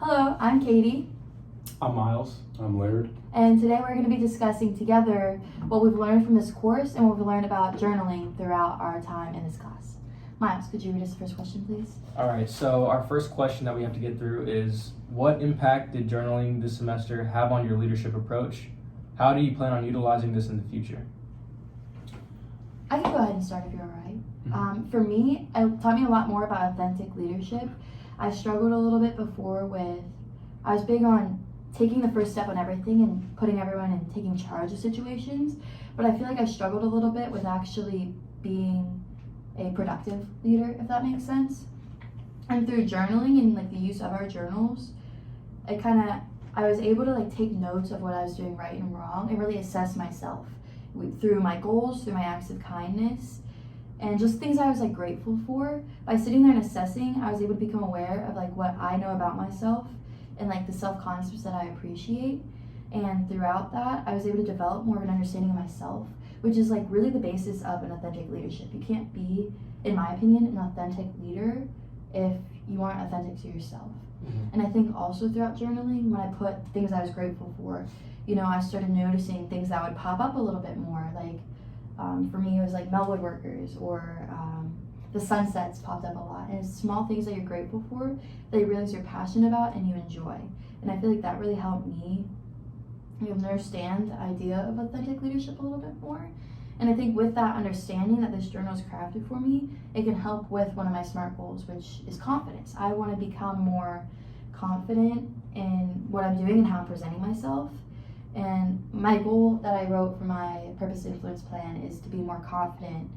Hello, I'm Katie, I'm Miles. I'm Laird. and today we're going to be discussing together what we've learned from this course and what we've learned about journaling throughout our time in this class. Miles, could you read us the first question, please? All right, so our first question that we have to get through is, what impact did journaling this semester have on your leadership approach? How do you plan on utilizing this in the future? I can go ahead and start if you're all right. Mhm. For me, it taught me a lot more about authentic leadership. I struggled a little bit before I was big on taking the first step on everything and putting everyone in taking charge of situations, but I feel like I struggled a little bit with actually being a productive leader, if that makes sense. And through journaling and the use of our journals, I was able to take notes of what I was doing right and wrong and really assess myself through my goals, through my acts of kindness, and just things I was grateful for. By sitting there and assessing, I was able to become aware of what I know about myself and the self-concepts that I appreciate. And throughout that, I was able to develop more of an understanding of myself, which is really the basis of an authentic leadership. You can't be, in my opinion, an authentic leader if you aren't authentic to yourself. Mhm. And I think also throughout journaling, when I put things I was grateful for, I started noticing things that would pop up a little bit more. For me, it was Melwood workers or the sunsets popped up a lot. And it's small things that you're grateful for that you realize you're passionate about and you enjoy. And I feel like that really helped me understand the idea of authentic leadership a little bit more. And I think with that understanding that this journal is crafted for me, it can help with one of my SMART goals, which is confidence. I want to become more confident in what I'm doing and how I'm presenting myself. And my goal that I wrote for my Purpose to Influence plan is to be more confident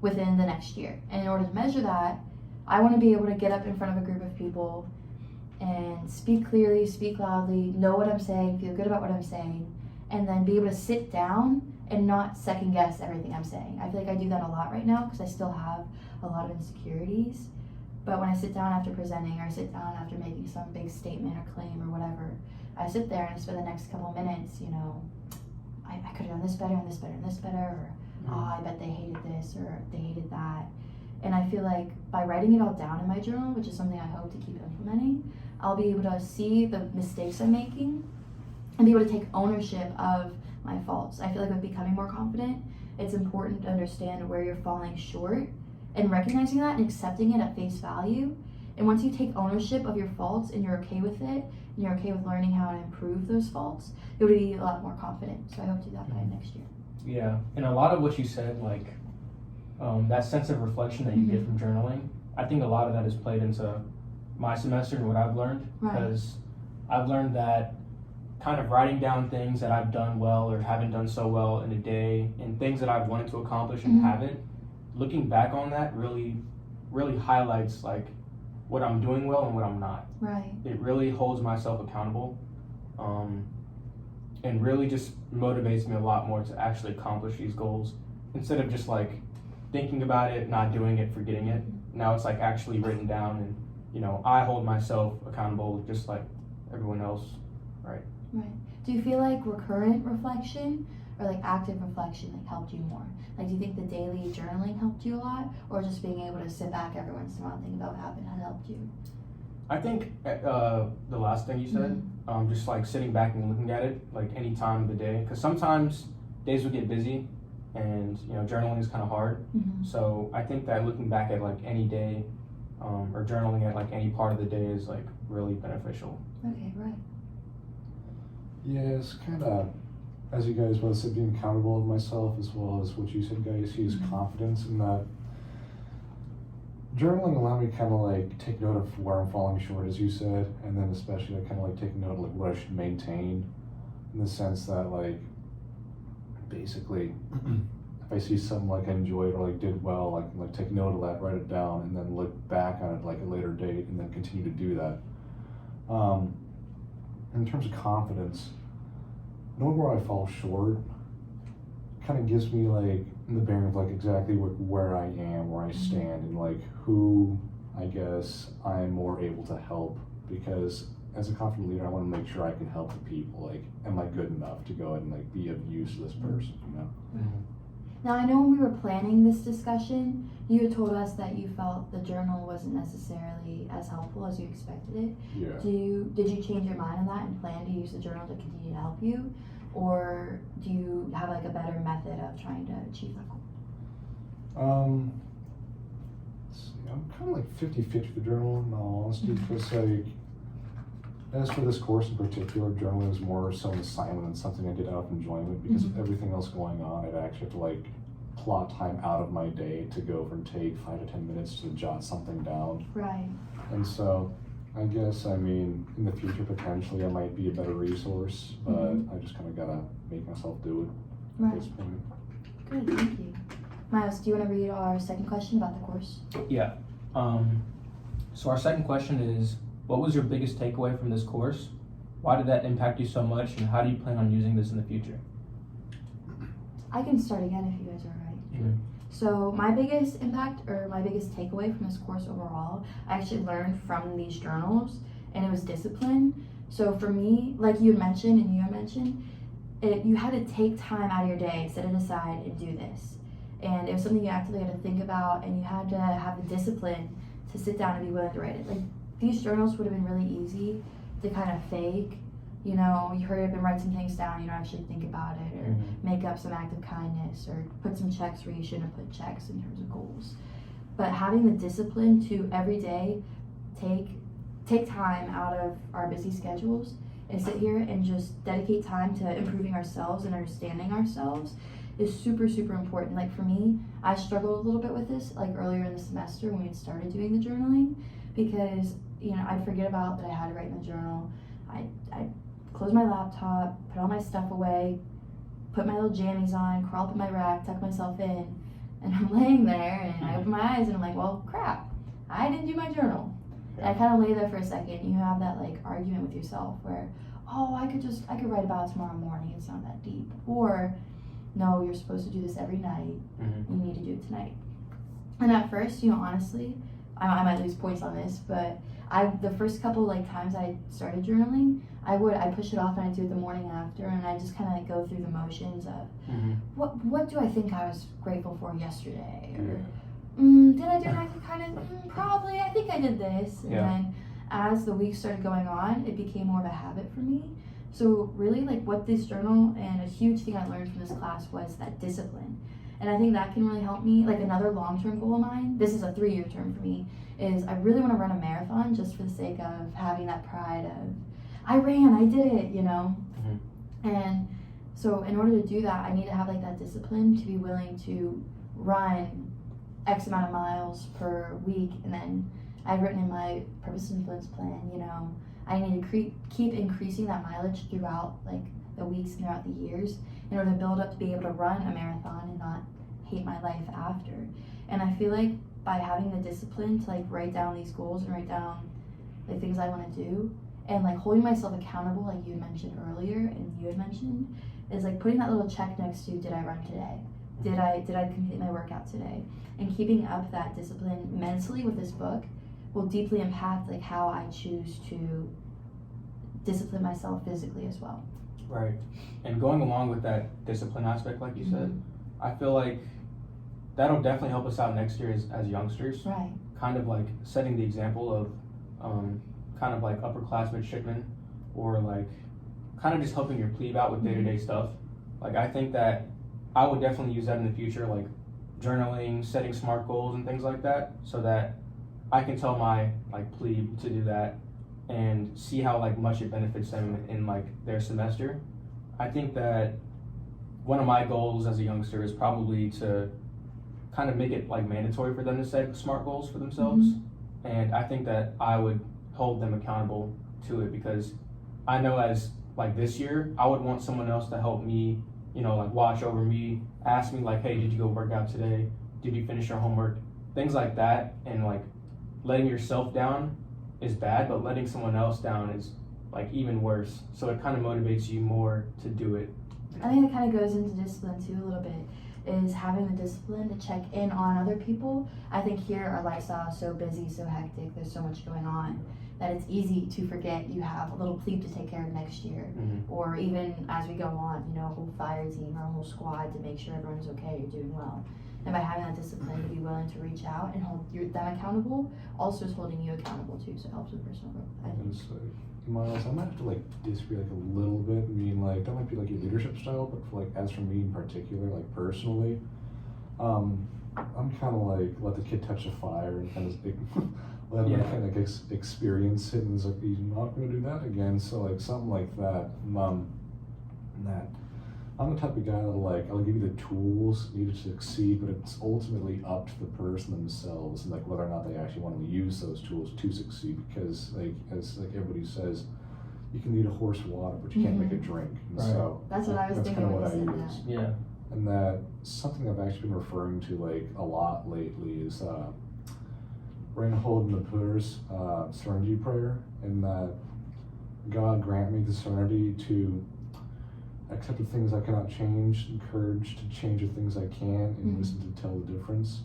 within the next year. And in order to measure that, I want to be able to get up in front of a group of people and speak clearly, speak loudly, know what I'm saying, feel good about what I'm saying, and then be able to sit down and not second guess everything I'm saying. I feel like I do that a lot right now because I still have a lot of insecurities. But when I sit down after presenting or I sit down after making some big statement or claim or whatever, I sit there and spend the next couple of minutes, I could have done this better and this better and this better, or I bet they hated this or they hated that. And I feel like by writing it all down in my journal, which is something I hope to keep implementing, I'll be able to see the mistakes I'm making and be able to take ownership of my faults. I feel like with becoming more confident, it's important to understand where you're falling short and recognizing that and accepting it at face value. And once you take ownership of your faults and you're okay with it, and you're okay with learning how to improve those faults, you'll be a lot more confident. So I hope to do that by next year. Yeah, and a lot of what you said, that sense of reflection that you get from journaling, I think a lot of that is played into my semester and what I've learned. Because I've learned that kind of writing down things that I've done well or haven't done so well in a day, and things that I've wanted to accomplish and haven't, looking back on that really, really highlights what I'm doing well and what I'm not. Right. It really holds myself accountable, and really just motivates me a lot more to actually accomplish these goals instead of just thinking about it, not doing it, forgetting it. Now it's actually written down, and I hold myself accountable just like everyone else, right? Right. Do you feel like recurrent reflection or active reflection helped you more? Do you think the daily journaling helped you a lot, or just being able to sit back every once in a while and think about what happened has helped you? I think the last thing you said, just sitting back and looking at it any time of the day, because sometimes days would get busy, and journaling is kind of hard. So I think that looking back at any day, or journaling at any part of the day is really beneficial. Okay, right. Yeah, it's kind of, as you guys both said, being accountable of myself, as well as what you said, guys, use confidence in that. Journaling allowed me to kind of take note of where I'm falling short, as you said, and then especially kind of take note of what I should maintain, in the sense that basically if I see something I enjoyed or did well, I can take note of that, write it down, and then look back on it a later date, and then continue to do that. In terms of confidence, knowing where I fall short kind of gives me in the bearing of exactly where I am, where I stand, and who I guess I'm more able to help. Because as a confident leader, I want to make sure I can help the people. Am I good enough to go ahead and be of use to this person? Now, I know when we were planning this discussion, you had told us that you felt the journal wasn't necessarily as helpful as you expected it. Yeah. Did you change your mind on that and plan to use the journal to continue to help you? Or do you have like a better method of trying to achieve that goal? Let's see, I'm kind of like 50-50 the journal, in all honesty, because like, as for this course in particular, journaling is more so an assignment and something I did out of enjoyment, because of everything else going on, I'd actually have to like plot time out of my day to go over and take 5 to 10 minutes to jot something down. Right. And so, I guess, I mean, in the future, potentially, I might be a better resource, but I just kind of gotta make myself do it at Right. this point. Good, thank you. Miles, do you want to read our second question about the course? Yeah. So our second question is, what was your biggest takeaway from this course? Why did that impact you so much, and how do you plan on using this in the future? I can start again if you guys are all right. So my biggest impact or my biggest takeaway from this course overall, I actually learned from these journals, and it was discipline. So for me, like you had mentioned and you had mentioned, you had to take time out of your day, set it aside, and do this. And it was something you actively had to think about, and you had to have the discipline to sit down and be willing to write it. Like, these journals would have been really easy to kind of fake. You know, you hurry up and write some things down, you don't actually think about it, or make up some act of kindness, or put some checks where you shouldn't have put checks in terms of goals. But having the discipline to every day take time out of our busy schedules and sit here and just dedicate time to improving ourselves and understanding ourselves is super, super important. Like for me, I struggled a little bit with this like earlier in the semester when we had started doing the journaling, because I'd forget about that I had to write in the journal. I'd close my laptop, put all my stuff away, put my little jammies on, crawl up in my rack, tuck myself in, and I'm laying there and I open my eyes and I'm like, well, crap, I didn't do my journal. And I kind of lay there for a second. You have that like argument with yourself where, oh, I could write about it tomorrow morning. It's not that deep. Or, no, you're supposed to do this every night. You need to do it tonight. And at first, honestly, I might lose points on this, but the first couple like times I started journaling, I push it off and I do it the morning after, and I just kind of like go through the motions of what do I think I was grateful for yesterday, or did I do an act of kindness? Probably. I think I did this, and then as the weeks started going on, it became more of a habit for me. So really, like what this journal and a huge thing I learned from this class was that discipline. And I think that can really help me. Like another long-term goal of mine, this is a 3-year term for me, is I really want to run a marathon just for the sake of having that pride of, I did it, And so in order to do that, I need to have like that discipline to be willing to run X amount of miles per week. And then I've written in my purpose and influence plan, I need to keep increasing that mileage throughout like the weeks and throughout the years in order to build up to be able to run a marathon and not hate my life after. And I feel like by having the discipline to like write down these goals and write down the things I want to do, and like holding myself accountable, like you had mentioned earlier and you had mentioned, is like putting that little check next to, did I run today? Did I complete my workout today? And keeping up that discipline mentally with this book will deeply impact like how I choose to discipline myself physically as well. Right. And going along with that discipline aspect, like you said, I feel like that'll definitely help us out next year as youngsters. Right. Kind of like setting the example of kind of like upper-class midshipmen, or like kind of just helping your plebe out with day-to-day stuff. Like I think that I would definitely use that in the future, like journaling, setting SMART goals and things like that, so that I can tell my like plebe to do that and see how like much it benefits them in like their semester. I think that one of my goals as a youngster is probably to kind of make it like mandatory for them to set SMART goals for themselves. And I think that I would hold them accountable to it, because I know as like this year, I would want someone else to help me, like watch over me, ask me like, hey, did you go work out today? Did you finish your homework? Things like that. And like letting yourself down is bad, but letting someone else down is like even worse. So it kind of motivates you more to do it. I think it kind of goes into discipline too a little bit, is having the discipline to check in on other people. I think here our lifestyle is so busy, so hectic, there's so much going on. that it's easy to forget you have a little plebe to take care of next year, or even as we go on, you know, a whole fire team or a whole squad to make sure everyone's okay, you're doing well. And by having that discipline to be willing to reach out and hold them accountable, also is holding you accountable too, so it helps with personal growth, I think. So, Miles, I might have to like disagree like a little bit. I mean, like that might be like your leadership style, but for, like as for me in particular, like personally, I'm kind of like let the kid touch the fire and kind of like, let him kind of like experience it, and it's like he's not going to do that again. So like something like that. That I'm the type of guy that'll like I'll give you the tools needed to succeed, but it's ultimately up to the person themselves and like whether or not they actually want to use those tools to succeed. Because like as like everybody says, you can lead a horse to water, but you can't make it drink. And so that's what I was thinking kind of when what you I said use. that. And that something I've actually been referring to like a lot lately is Reinhold Niebuhr's serenity prayer, and that God grant me the serenity to accept the things I cannot change, and courage to change the things I can, and wisdom to tell the difference.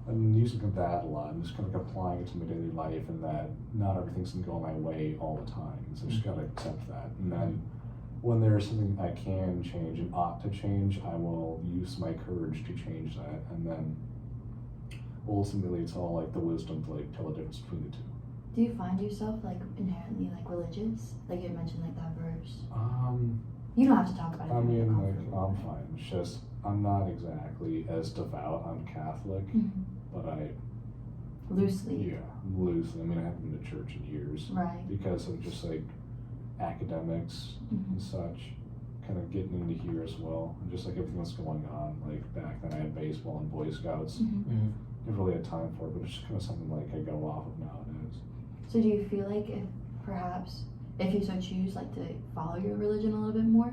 I'm using that a lot. I'm just kind of applying it to my daily life, and that not everything's gonna go my way all the time. So I just gotta accept that. And then when there's something I can change and ought to change, I will use my courage to change that. And then ultimately it's all like the wisdom to like tell the difference between the two. Do you find yourself like inherently like religious? Like you mentioned like that verse. You don't have to talk about it. I mean, like I'm fine. It's just I'm not exactly as devout. I'm Catholic, but I loosely. Yeah, loosely. I mean, I haven't been to church in years, right? Because of just like academics and such, kind of getting into here as well, and just like everything that's going on. Like back then, I had baseball and Boy Scouts. Never really had time for it, but it's just kind of something like I go off of nowadays. So do you feel like if you so choose, like to follow your religion a little bit more,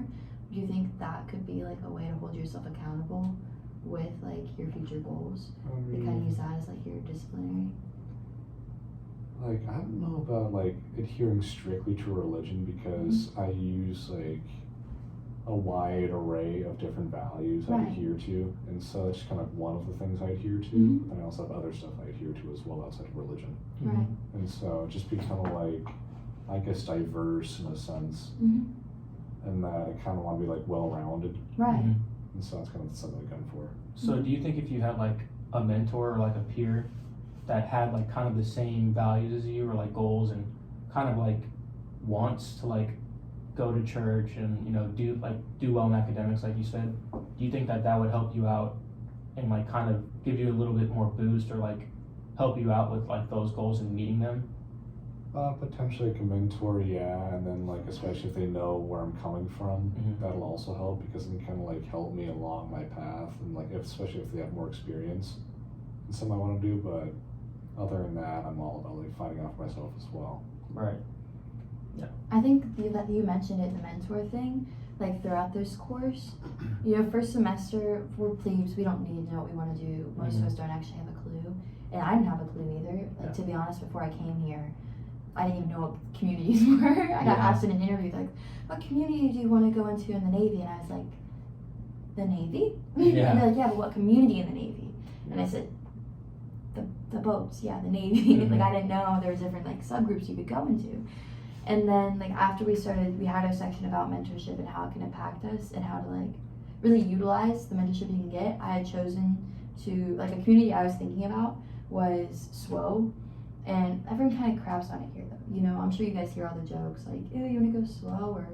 do you think that could be like a way to hold yourself accountable with like your future goals? I mean, to kind of use that as like your disciplinary. Like I don't know about like adhering strictly to religion, because I use like a wide array of different values I adhere to, and so it's kind of one of the things I adhere to. And I also have other stuff I adhere to as well outside of religion. Right. And so just be kind of like, I guess, diverse in a sense, and that I kind of want to be like well-rounded. Right. And so that's kind of something I'm going for. So do you think if you had like a mentor or like a peer that had like kind of the same values as you, or like goals, and kind of like wants to like go to church and, you know, do well in academics like you said, do you think that would help you out and like kind of give you a little bit more boost, or like help you out with like those goals and meeting them? Potentially like a mentor, yeah, and then like especially if they know where I'm coming from, that'll also help, because it can kind of like help me along my path, and like especially if they have more experience in something I want to do. But other than that, I'm all about like finding out for myself as well. Right. Yeah. I think that you mentioned it, the mentor thing, like throughout this course, you know, first semester we're plebes, we don't need to know what we want to do. Most of us don't actually have a clue, and I didn't have a clue either. Like to be honest, before I came here, I didn't even know what communities were. I got asked in an interview like, "What community do you want to go into in the Navy?" And I was like, "The Navy?" And they're like, "Yeah, but what community in the Navy?" And I said, "The boats, yeah, the Navy." Like I didn't know there was different like subgroups you could go into. And then like after we started, we had a section about mentorship and how it can impact us and how to like really utilize the mentorship you can get. I had chosen to, like, a community I was thinking about was SWO, and everyone kind of craps on it here though. You know, I'm sure you guys hear all the jokes like, "Ew, you want to go SWO?" or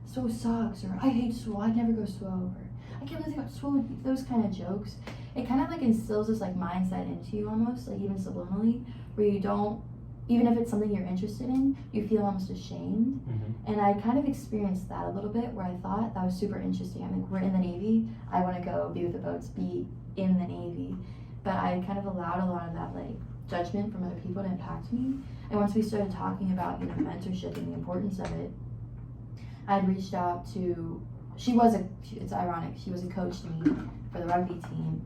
"SWO sucks," or "I hate SWO, I'd never go SWO," or "I can't believe what SWO would be." Those kind of jokes. It kind of like instills this like mindset into you almost, like even subliminally, where you don't, even if it's something you're interested in, you feel almost ashamed. And I kind of experienced that a little bit, where I thought that was super interesting. I'm like, we're in the Navy, I want to go be with the boats, be in the Navy. But I kind of allowed a lot of that like judgment from other people to impact me. And once we started talking about, you know, mentorship and the importance of it, I had reached out to, it's ironic, she was a coach to me for the rugby team,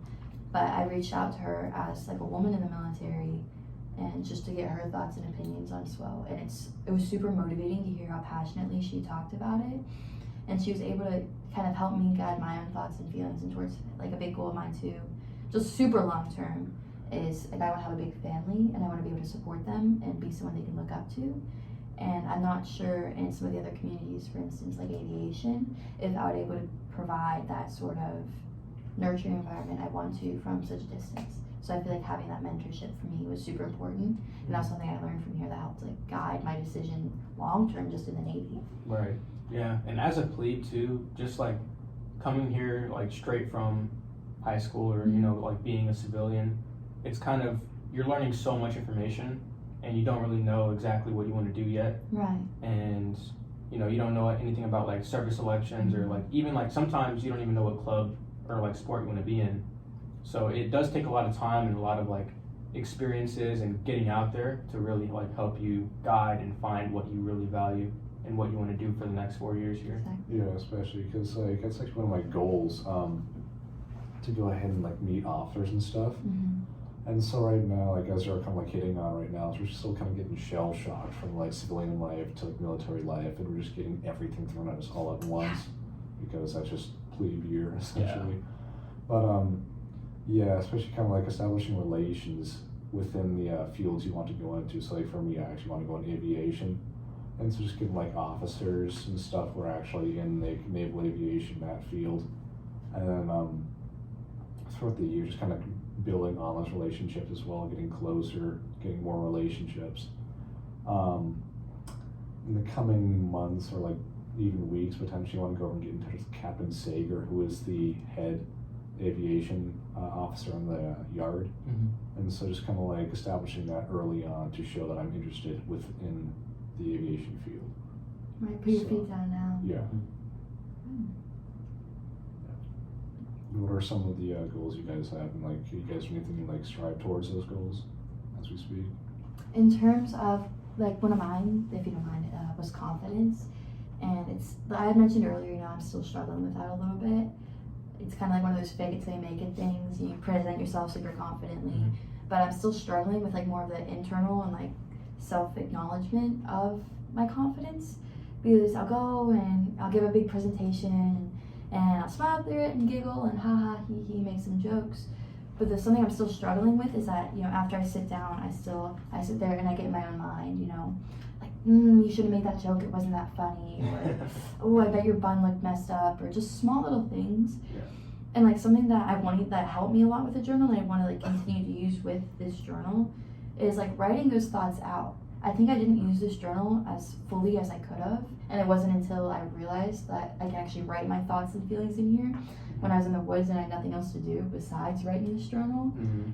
but I reached out to her as like a woman in the military, and just to get her thoughts and opinions on SWO. And it was super motivating to hear how passionately she talked about it, and she was able to kind of help me guide my own thoughts and feelings. And towards like a big goal of mine too, just super long term, is like I want to have a big family, and I want to be able to support them and be someone they can look up to. And I'm not sure in some of the other communities, for instance, like aviation, if I would be able to provide that sort of nurturing environment I want to from such a distance. So I feel like having that mentorship for me was super important, and that's something I learned from here that helped like guide my decision long term just in the Navy. Right. Yeah. And as a plebe too, just like coming here like straight from high school or like being a civilian, it's kind of, you're learning so much information and you don't really know exactly what you want to do yet. Right. And you don't know anything about like service elections or like even like sometimes you don't even know what club or like sport you want to be in. So it does take a lot of time and a lot of like experiences and getting out there to really like help you guide and find what you really value and what you want to do for the next 4 years here. Exactly. Yeah, especially because like that's like one of my goals, to go ahead and like meet officers and stuff. And so right now, like as you're kind of like hitting on right now, is we're still kind of getting shell shocked from like civilian life to like military life, and we're just getting everything thrown at us all at once because that's just plebe year essentially. But yeah, especially kind of like establishing relations within the fields you want to go into. So like for me, I actually want to go in aviation, and so just getting like officers and stuff who are actually in the naval aviation, that field, and then throughout the year just kind of building on those relationships as well, getting closer, getting more relationships. In the coming months or like even weeks, potentially I want to go over and get in touch with Captain Sager, who is the head aviation officer on the yard. And so just kind of like establishing that early on to show that I'm interested within the aviation field. Right, put your feet down now. Yeah. What are some of the goals you guys have, and like, you guys anything you like strive towards those goals as we speak? In terms of like one of mine, if you don't mind, was confidence, and it's I had mentioned earlier. I'm still struggling with that a little bit. It's kind of like one of those fake it till you make it things. You present yourself super confidently, but I'm still struggling with like more of the internal and like self acknowledgement of my confidence, because I'll go and I'll give a big presentation and I'll smile through it and giggle and haha he make some jokes. But there's something I'm still struggling with is that, after I sit down, I sit there and I get in my own mind, like, you should have made that joke, it wasn't that funny, or, oh, I bet your bun looked messed up, or just small little things. Yeah. And like something that I wanted that helped me a lot with the journal and I want to like continue to use with this journal is like writing those thoughts out. I think I didn't use this journal as fully as I could have, and it wasn't until I realized that I can actually write my thoughts and feelings in here when I was in the woods and I had nothing else to do besides writing this journal.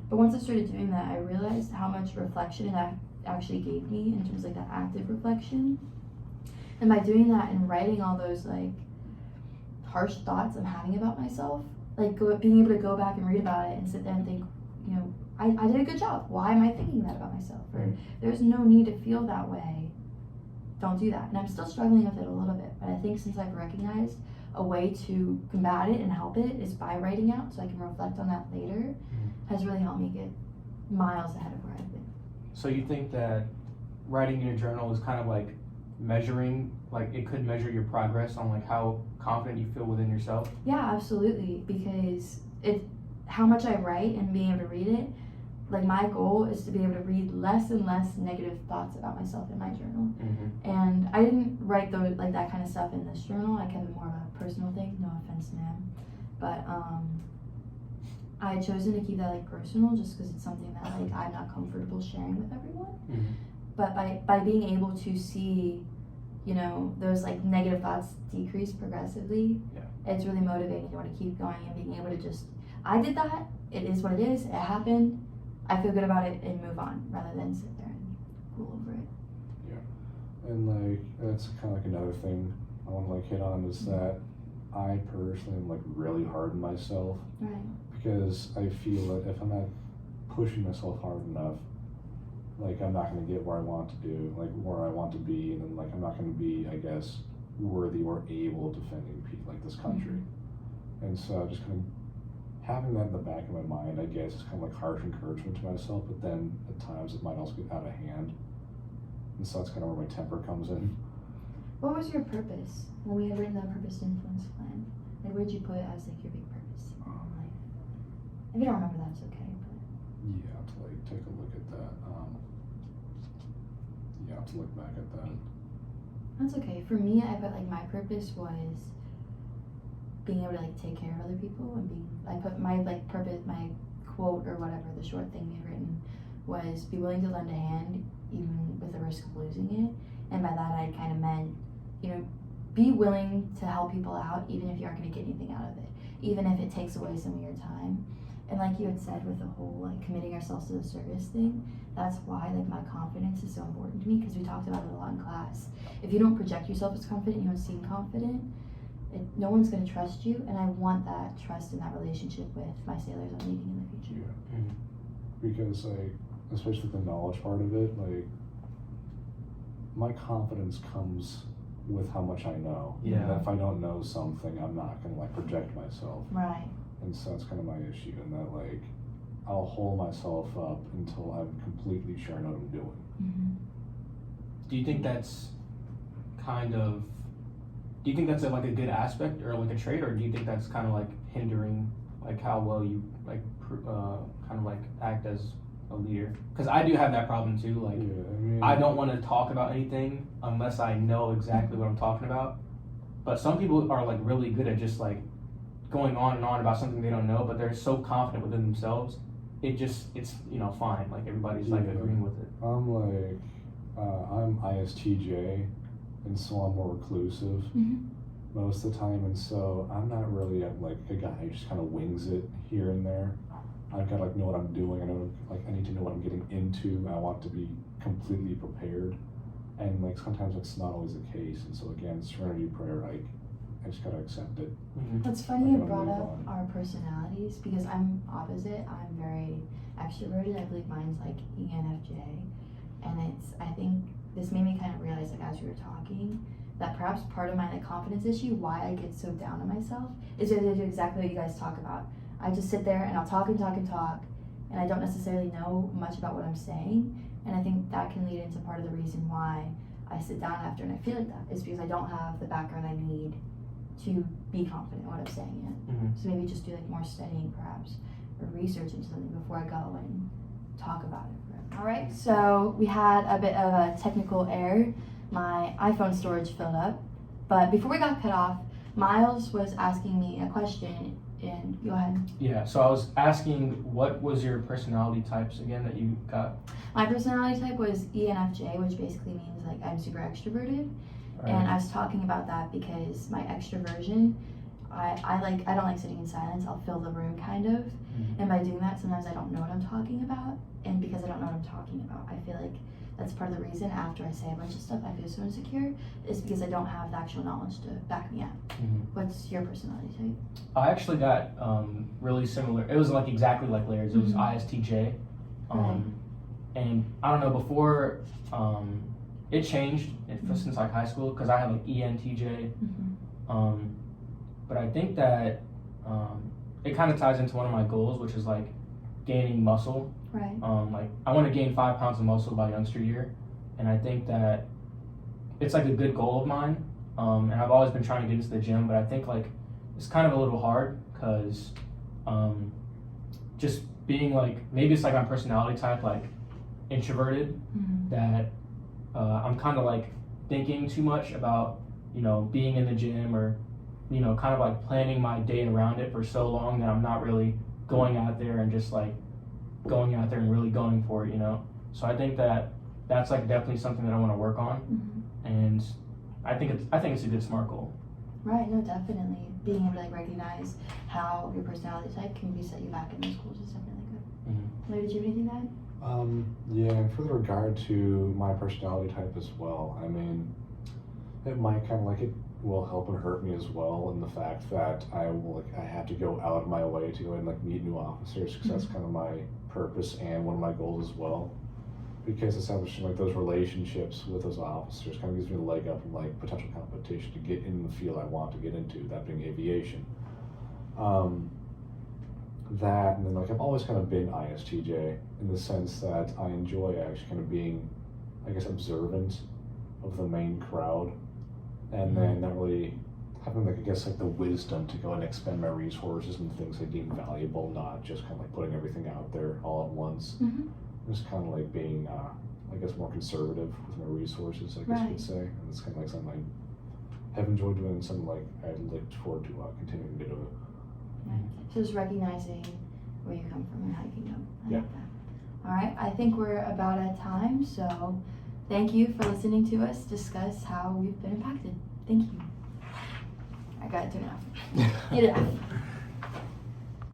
But once I started doing that, I realized how much reflection it actually gave me in terms of like that active reflection. And by doing that and writing all those like harsh thoughts I'm having about myself, like being able to go back and read about it and sit there and think, I did a good job. Why am I thinking that about myself? Or there's no need to feel that way. Don't do that. And I'm still struggling with it a little bit, but I think since I've recognized a way to combat it and help it is by writing out so I can reflect on that later, has really helped me get miles ahead of where I've been. So you think that writing in a journal is kind of like measuring, like it could measure your progress on like how confident you feel within yourself? Yeah, absolutely, because how much I write and being able to read it, like my goal is to be able to read less and less negative thoughts about myself in my journal. And I didn't write those like that kind of stuff in this journal. I kept it more of a personal thing. No offense, ma'am, but I had chosen to keep that like personal just because it's something that like I'm not comfortable sharing with everyone. But by being able to see, those like negative thoughts decrease progressively, it's really motivating. You want to keep going and being able to just, I did that. It is what it is. It happened. I feel good about it and move on rather than sit there and cool over it. Yeah, and like that's kind of like another thing I want to like hit on is that I personally am like really hard on myself. Right. Because I feel that if I'm not pushing myself hard enough, like I'm not going to get where I want to do, like where I want to be, and then like I'm not going to be, I guess, worthy or able defending like this country. And so just kind of having that in the back of my mind, I guess, is kind of like harsh encouragement to myself, but then at times it might also get out of hand. And so that's kind of where my temper comes in. What was your purpose when we had written the purpose to influence plan? Like, where'd you put it as like your big purpose in life? If you don't remember, that's okay. But Yeah, to like take a look at that. have to look back at that. That's okay. For me, I felt like my purpose was being able to like take care of other people and being. I put my like purpose, my quote or whatever, the short thing we had written was be willing to lend a hand even with the risk of losing it. And by that I kind of meant, you know, be willing to help people out even if you aren't going to get anything out of it, even if it takes away some of your time. And like you had said with the whole like committing ourselves to the service thing, that's why like my confidence is so important to me, because we talked about it a lot in class. If you don't project yourself as confident, you don't seem confident, no one's going to trust you, and I want that trust in that relationship with my sailors I'm leading in the future. Yeah. Because like, especially the knowledge part of it, like my confidence comes with how much I know. Yeah. And if I don't know something, I'm not gonna like project myself. Right. And so that's kind of my issue, in that like I'll hold myself up until I'm completely sure I know what I'm doing. Mm-hmm. Do you think that's kind of, do you think that's like a good aspect or like a trait, or do you think that's kind of like hindering like how well you like kind of like act as a leader? Because I do have that problem too. Like I don't want to talk about anything unless I know exactly what I'm talking about. But some people are like really good at just like going on and on about something they don't know, but they're so confident within themselves. It's you know, fine. Like everybody's like agreeing with it. I'm like I'm ISTJ, and so I'm more reclusive most of the time, and so I'm not really like a guy who just kind of wings it here and there. I've got to like know what I'm doing. I know like I need to know what I'm getting into. I want to be completely prepared, and like sometimes that's not always the case. And so again, Serenity Prayer, like I just gotta accept it. It's funny you brought up our personalities, because I'm opposite. I'm very extroverted. I believe mine's like ENFJ, and I think this made me kind of realize, like as we were talking, that perhaps part of my like confidence issue, why I get so down on myself, is that I do exactly what you guys talk about. I just sit there and I'll talk and talk and talk, and I don't necessarily know much about what I'm saying. And I think that can lead into part of the reason why I sit down after and I feel like that, is because I don't have the background I need to be confident in what I'm saying yet. So maybe just do like more studying perhaps, or research into something before I go and talk about it. All right, so we had a bit of a technical error. My iPhone storage filled up, but before we got cut off, Miles was asking me a question. And go ahead. Yeah, so I was asking, what was your personality types again that you got? My personality type was ENFJ, which basically means like I'm super extroverted. Right. And I was talking about that because my extroversion, I don't like sitting in silence. I'll fill the room kind of. And by doing that, sometimes I don't know what I'm talking about. And because I don't know what I'm talking about, I feel like that's part of the reason after I say a bunch of stuff I feel so insecure, is because I don't have the actual knowledge to back me up. What's your personality type? I actually got really similar. It was like exactly like Larry's. It was ISTJ. And I don't know, before it changed since like high school, because I had like ENTJ. But I think that it kind of ties into one of my goals, which is like gaining muscle. Right. Like I want to gain 5 pounds of muscle by youngster year, and I think that it's like a good goal of mine. And I've always been trying to get into the gym, but I think like it's kind of a little hard because just being like, maybe it's like my personality type, like introverted, that I'm kind of like thinking too much about, you know, being in the gym, or, you know, kind of like planning my day around it for so long that I'm not really going out there and just like going out there and really going for it, you know. So I think that that's like definitely something that I want to work on, and I think it's a good SMART goal. Right. No, definitely being able to like recognize how your personality type can be set you back in those goals is definitely good. Larry, did you have anything to add? Yeah, and for the regard to my personality type as well, I mean, it might kind of like, it will help and hurt me as well, in the fact that I have to go out of my way to go and like meet new officers, because that's kind of my purpose and one of my goals as well. Because establishing like those relationships with those officers kind of gives me a leg up in like potential competition to get in the field I want to get into, that being aviation. That, and then like I've always kind of been ISTJ in the sense that I enjoy actually kind of being, I guess, observant of the main crowd, and then not really having like, I guess, like the wisdom to go and expend my resources and things I deem valuable, not just kind of like putting everything out there all at once. Just kind of like being I guess, more conservative with my resources, I guess you Right. could say. And it's kind of like something I have enjoyed doing and something like I looked forward to continuing to do it. Right. So just recognizing where you come from and how you can go. I Yeah. like that. All right, I think we're about at time, so thank you for listening to us discuss how we've been impacted. Thank you. I got it to enough. Get it out.